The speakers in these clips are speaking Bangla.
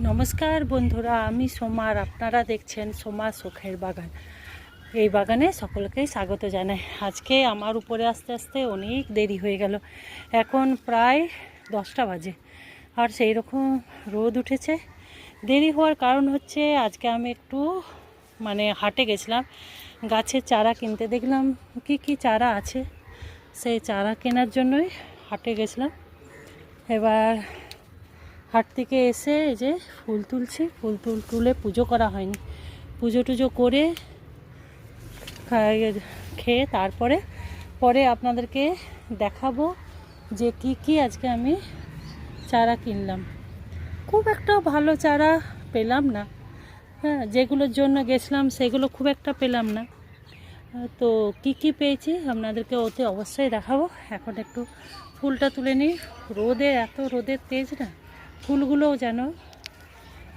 নমস্কার বন্ধুরা, আমি সোমা আর আপনারা দেখছেন সোমা শখের বাগান। এই বাগানে সকলকেই স্বাগত জানাই। আজকে আমার উপরে আস্তে আস্তে অনেক দেরি হয়ে গেল। এখন প্রায় 10টা বাজে আর সেই রকম রোদ উঠেছে। দেরি হওয়ার কারণ হচ্ছে আজকে আমি একটু হাটে গেছিলাম, গাছের চারা কিনতে। দেখলাম কি চারা আছে, সেই চারা কেনার জন্যই হাটে গেছিলাম। এবার হাট থেকে এসে এই যে ফুল তুলছি, তুলে পুজো করা হয়নি, পুজো টুজো করে খেয়ে তারপরে আপনাদেরকে দেখাবো যে কি আজকে আমি চারা কিনলাম। খুব একটা ভালো চারা পেলাম না, হ্যাঁ, যেগুলোর জন্য গেছিলাম সেগুলো খুব একটা পেলাম না। তো কি পেয়েছি আপনাদেরকে ওতে অবশ্যই দেখাবো। এখন একটু ফুলটা তুলে নিই। রোদের তেজ না, ফুলগুলোও যেন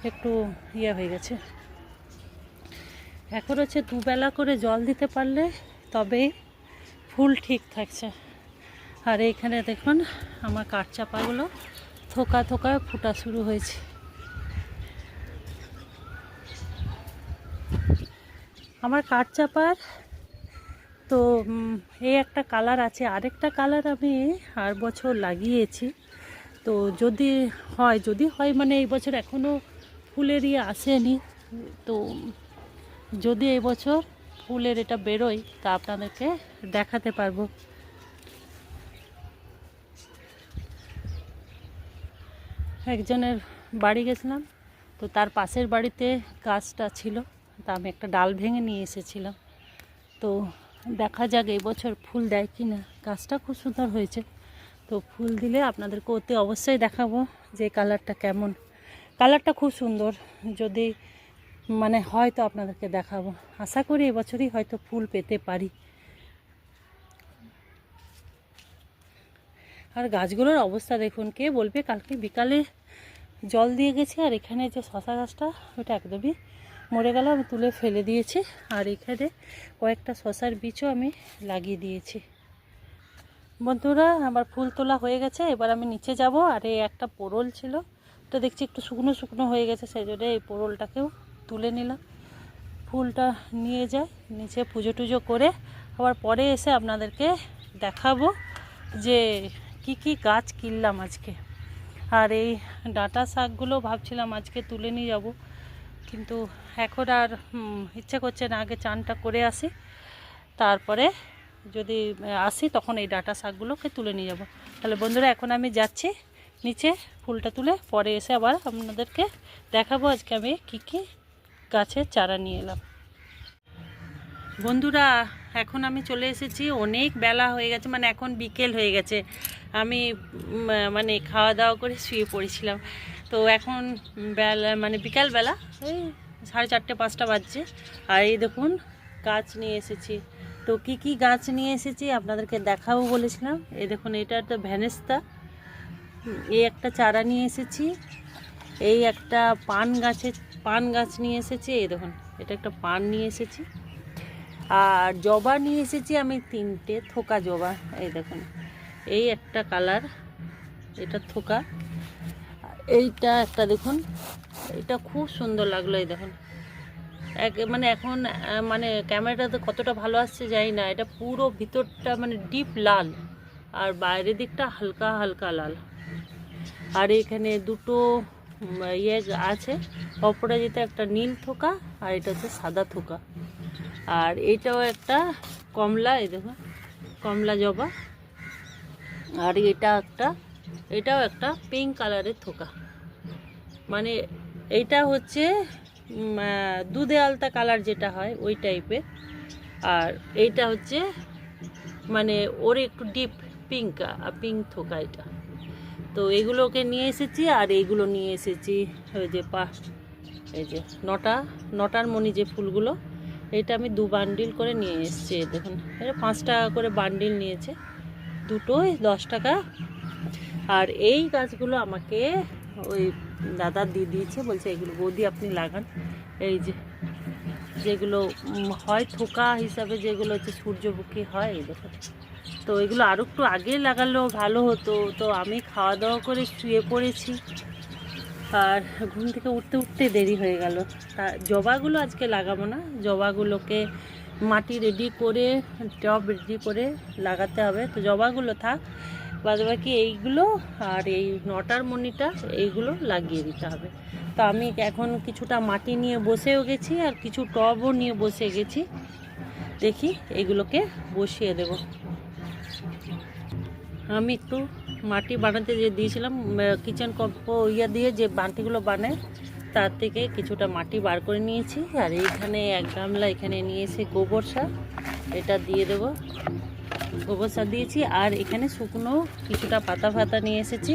একটু হয়ে গেছে। এখন হচ্ছে দুবেলা করে জল দিতে পারলে তবেই ফুল ঠিক থাকছে। আর এইখানে দেখুন আমার কাঠচাপাগুলো থোকা ফুটা শুরু হয়েছে। আমার কাঠচাপার তো এই একটা কালার আছে, আরেকটা কালার আমি আর বছর লাগিয়েছি। তো যদি হয় এই বছর এখনও ফুলের আসেনি, তো যদি এই বছর ফুলের এটা বেরোয় তা আপনাদেরকে দেখাতে পারবো। একজনের বাড়ি গেছিলাম, তো তার পাশের বাড়িতে গাছটা ছিল, তা আমি একটা ডাল ভেঙে নিয়ে এসেছিলাম। তো দেখা যাক এই বছর ফুল দেয় কি না। গাছটা খুব সুন্দর হয়েছে, তো ফুল দিলে আপনাদেরকে ওতে অবশ্যই দেখাবো যে কালারটা কেমন। কালারটা খুব সুন্দর, যদি হয় তো আপনাদেরকে দেখাবো। আশা করি এবছরই হয়তো ফুল পেতে পারি। আর গাছগুলোর অবস্থা দেখুন, কে বলবে কালকে বিকালে জল দিয়ে গেছি। আর এখানে যে শশা গাছটা ওটা একদমই মরে গেল, আমি তুলে ফেলে দিয়েছি। আর এখানে কয়েকটা শশার বীজও আমি লাগিয়ে দিয়েছি। বন্ধুরা, আমার ফুল তোলা হয়ে গেছে, এবার আমি নিচে যাব। আর এই একটা পোড়ল ছিল, ওটা দেখছি একটু শুকনো হয়ে গেছে, সেই জন্য এই পোড়লটাকেও তুলে নিলাম। ফুলটা নিয়ে যাই নিচে, পুজো টুজো করে আবার পরে এসে আপনাদেরকে দেখাবো যে কি গাছ কিনলাম আজকে। আর এই ডাঁটা শাকগুলো ভাবছিলাম আজকে তুলে নিয়ে যাব, কিন্তু এখন আর ইচ্ছে করছে না। আগে চানটা করে আসি, তারপরে যদি আসি তখন এই ডাঁটা শাকগুলোকে তুলে নিয়ে যাব। তাহলে বন্ধুরা, এখন আমি যাচ্ছি নিচে, ফুলটা তুলে পরে এসে আবার আপনাদেরকে দেখাবো আজকে আমি কি গাছের চারা নিয়ে এলাম। বন্ধুরা, এখন আমি চলে এসেছি, অনেক বেলা হয়ে গেছে, এখন বিকেল হয়ে গেছে। আমি খাওয়া দাওয়া করে শুয়ে পড়েছিলাম। তো এখন বেলা বিকালবেলা ওই 4:30-5টা বাজছে। আর এই দেখুন গাছ নিয়ে এসেছি। তো কি গাছ নিয়ে এসেছি আপনাদেরকে দেখাবো বলেছিলাম। এই দেখুন, এটা তো ভ্যানেস্তা, এই একটা চারা নিয়ে এসেছি। এই একটা পান গাছ নিয়ে এসেছি। এই দেখুন, এটা একটা পান নিয়ে এসেছি। আর জবা নিয়ে এসেছি আমি 3টে থোকা জবা। এই দেখুন, এই একটা কালার, এটা থোকা। এইটা একটা দেখুন, এটা খুব সুন্দর লাগলো। এই দেখুন, এখন ক্যামেরাতে কতটা ভালো আসছে জানি না। এটা পুরো ভিতরটা ডিপ লাল, আর বাইরের দিকটা হালকা হালকা লাল। আর এখানে দুটো আছে, অপরাজিতা একটা নীল থোকা, আর এটা হচ্ছে সাদা থোকা। আর এটাও একটা কমলা, এই দেখো কমলা জবা। আর এটাও একটা পিঙ্ক কালারের থোকা। এইটা হচ্ছে দুধে আলতা কালার যেটা হয় ওই টাইপের। আর এইটা হচ্ছে ওর একটু ডিপ পিঙ্ক থোকা এটা। তো এগুলোকে নিয়ে এসেছি। আর এইগুলো নিয়ে এসেছি ওই যে এই যে নটার মণি যে ফুলগুলো, এটা আমি 2 বান্ডিল করে নিয়ে এসেছি। দেখুন, এটা 5 টাকা করে বান্ডিল নিয়েছে, দুটোই 10 টাকা। আর এই গাছগুলো আমাকে ওই দাদা দিয়ে দিয়েছে, বলছে এগুলো বৌদি আপনি লাগান। এই যেগুলো হয় থোকা হিসাবে, যেগুলো হচ্ছে সূর্যমুখী হয়, এই দেখুন। তো এগুলো আরও একটু আগে লাগালেও ভালো হতো। তো আমি খাওয়া দাওয়া করে শুয়ে পড়েছি, আর ঘুম থেকে উঠতে উঠতে দেরি হয়ে গেল। তা জবাগুলো আজকে লাগাবো না, জবাগুলোকে মাটি রেডি করে টব রেডি করে লাগাতে হবে। তো জবাগুলো থাক, বাদবাকি এইগুলো আর এই নটার মণিটা এইগুলো লাগিয়ে দিতে হবে। তো আমি এখন কিছুটা মাটি নিয়ে বসেও গেছি আর কিছু টবও নিয়ে বসে গেছি। দেখি এগুলোকে বসিয়ে দেব। আমি একটু মাটি বানাতে যে দিয়েছিলাম কিচেন কম্পো দিয়ে যে বালতিগুলো বানায় তার থেকে কিছুটা মাটি বার করে নিয়েছি। আর এইখানে এক গামলা এখানে নিয়েছি গোবর সার, এটা দিয়ে দেব। গোবর সার দিয়েছি আর এখানে শুকনো কিছুটা পাতা ফাতা নিয়ে এসেছি,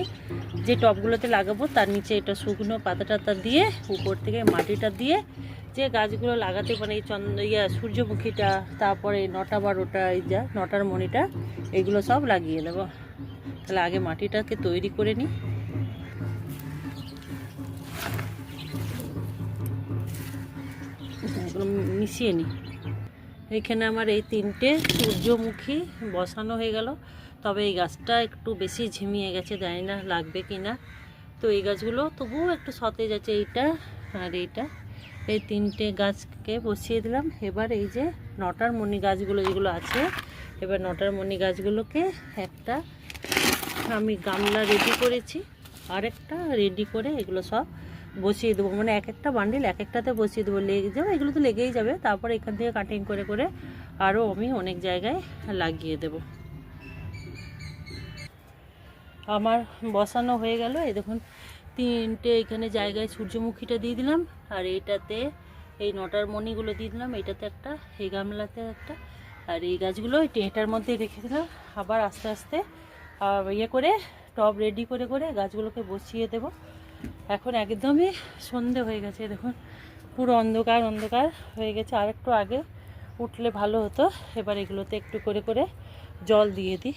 যে টবগুলোতে লাগাবো তার নিচে এটা শুকনো পাতা টাতা দিয়ে উপর থেকে মাটিটা দিয়ে যে গাছগুলো লাগাতে পারে এই সূর্যমুখীটা, তারপরে 9টা 12টা এই যা নটার মণিটা, এগুলো সব লাগিয়ে দেবো। তাহলে আগে মাটিটাকে তৈরি করে নিই। এগুলো মিশিয়ে নিই। এখানে আমার এই 3টে সূর্যমুখী বসানো হয়ে গেল। তবে এই গাছটা একটু বেশি ঝিমিয়ে গেছে, জানি না লাগবে কি না। তো এই গাছগুলো তবুও একটু সতেজ আছে, এইটা আর এইটা। এই 3টে গাছকে বসিয়ে দিলাম। এবার এই যে নটার মণি গাছগুলো যেগুলো আছে, এবার নটার মণি গাছগুলোকে একটা আমি গামলা রেডি করেছি, আরেকটা রেডি করে এগুলো সব বসিয়ে দেবো। মানে এক একটা বান্ডিল এক একটাতে বসিয়ে দেবো, লেগে যাবে, এগুলো তো লেগেই যাবে। তারপরে এখান থেকে কাটিং করে করে আরও আমি অনেক জায়গায় লাগিয়ে দেব। আমার বসানো হয়ে গেল। এই দেখুন 3টে এখানে জায়গায় সূর্যমুখীটা দিয়ে দিলাম, আর এইটাতে এই নটার মণিগুলো দিয়ে দিলাম, এইটাতে একটা, এই গামলাতে একটা, আর এই গাছগুলো এটার মধ্যে রেখে দিলাম। আবার আস্তে আস্তে ইয়ে করে টব রেডি করে করে গাছগুলোকে বসিয়ে দেব। এখন একদমই সন্ধে হয়ে গেছে, দেখুন পুরো অন্ধকার অন্ধকার হয়ে গেছে। আর একটু আগে উঠলে ভালো হতো। এবার এগুলোতে একটু করে করে জল দিয়ে দিই।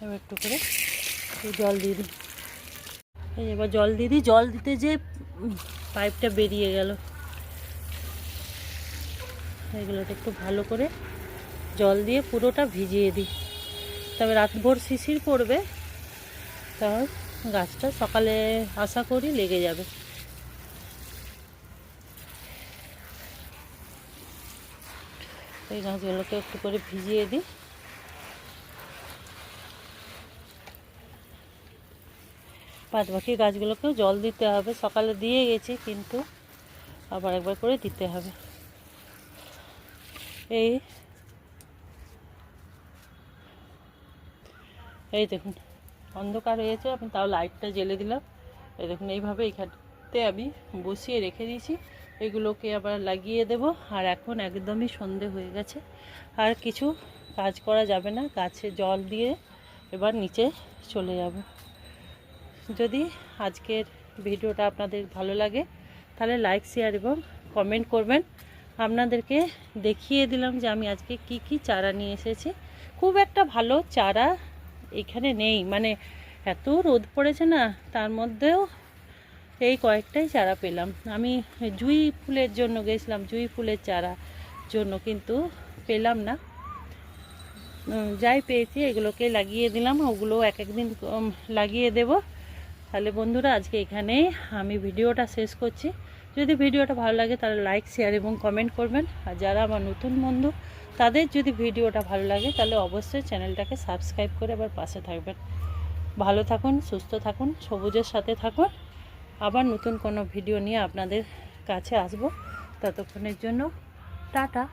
এবার একটু করে জল দিয়ে দিই। এবার জল দিয়ে দিই। জল দিতে যে পাইপটা বেরিয়ে গেল, এগুলোতে একটু ভালো করে জল দিয়ে পুরোটা ভিজিয়ে দিই। তবে রাতভর শিশির পড়বে, তাহলে গাছটা সকালে আশা করি লেগে যাবে। এই গাছগুলোকে একটু করে ভিজিয়ে দিই। বাদ বাকি গাছগুলোকেও জল দিতে হবে, সকালে দিয়ে গেছি কিন্তু আবার একবার করে দিতে হবে। এই দেখুন অন্ধকার হয়েছে, আমি তাও লাইটটা জ্বেলে দিলাম। এই দেখুন এইভাবে এইখানতে আমি বসিয়ে রেখে দিয়েছি, এগুলোকে আবার লাগিয়ে দেব। আর এখন একদমই সন্ধে হয়ে গেছে, আর কিছু কাজ করা যাবে না। গাছে জল দিয়ে এবার নিচে চলে যাব। যদি আজকের ভিডিওটা আপনাদের ভালো লাগে তাহলে লাইক শেয়ার এবং কমেন্ট করবেন। আপনাদেরকে দেখিয়ে দিলাম যে আমি আজকে কি কি চারা নিয়ে এসেছি। খুব একটা ভালো চারা এখানে নেই, মানে এত রোদ পড়েছে না, তার মধ্যেও এই কয়েকটাই চারা পেলাম। আমি জুঁই ফুলের জন্য গেছিলাম, জুঁই ফুলের চারা জন্য, কিন্তু পেলাম না। যাই পেয়েছি এগুলোকে লাগিয়ে দিলাম, ওগুলো এক একদিন লাগিয়ে দেব। তাহলে বন্ধুরা আজকে এখানেই আমি ভিডিওটা শেষ করছি। যদি ভিডিওটা ভালো লাগে তাহলে লাইক শেয়ার এবং কমেন্ট করবেন। আর যারা আমার নতুন বন্ধু তাদের যদি ভিডিওটা ভালো লাগে তাহলে অবশ্যই চ্যানেলটাকে সাবস্ক্রাইব করে আবার পাশে থাকবেন। ভালো থাকুন, সুস্থ থাকুন, সবুজের সাথে থাকুন। আবার নতুন কোনো ভিডিও নিয়ে আপনাদের কাছে আসব। ততক্ষণের জন্য টাটা।